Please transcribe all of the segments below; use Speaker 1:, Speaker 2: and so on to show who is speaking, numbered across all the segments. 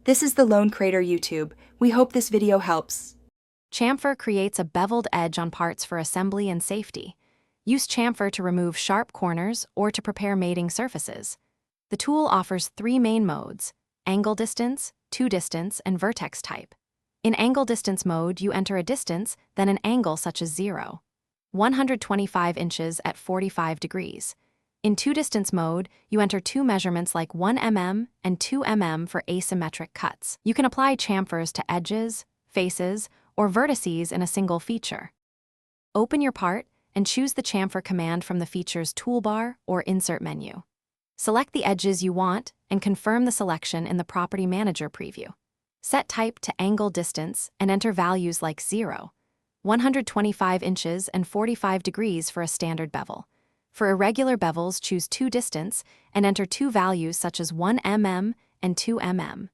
Speaker 1: This is the Lone Crater YouTube. We hope this video helps.
Speaker 2: Chamfer creates a beveled edge on parts for assembly and safety. Use chamfer to remove sharp corners or to prepare mating surfaces. The tool offers 3 main modes: angle distance, 2 distance, and vertex type. In angle distance mode, you enter a distance, then an angle such as 0. 125 inches at 45 degrees. In 2 distance mode, you enter 2 measurements like 1 mm and 2 mm for asymmetric cuts. You can apply chamfers to edges, faces, or vertices in a single feature. Open your part and choose the chamfer command from the feature's toolbar or insert menu. Select the edges you want and confirm the selection in the Property Manager preview. Set type to angle distance and enter values like 0, 125 inches and 45 degrees for a standard bevel. For irregular bevels, choose 2 distance and enter 2 values such as 1 mm and 2 mm.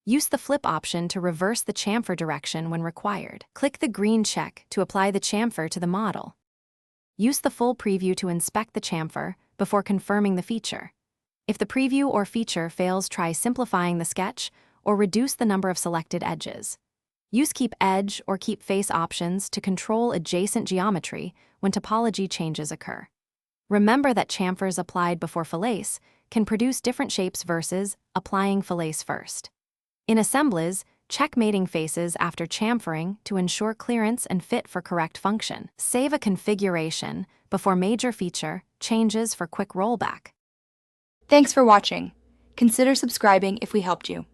Speaker 2: Use the flip option to reverse the chamfer direction when required. Click the green check to apply the chamfer to the model. Use the full preview to inspect the chamfer before confirming the feature. If the preview or feature fails, try simplifying the sketch or reduce the number of selected edges. Use Keep Edge or Keep Face options to control adjacent geometry when topology changes occur. Remember that chamfers applied before filets can produce different shapes versus applying filets first. In assemblies, check mating faces after chamfering to ensure clearance and fit for correct function. Save a configuration before major feature changes for quick rollback.
Speaker 1: Thanks for watching. Consider subscribing if we helped you.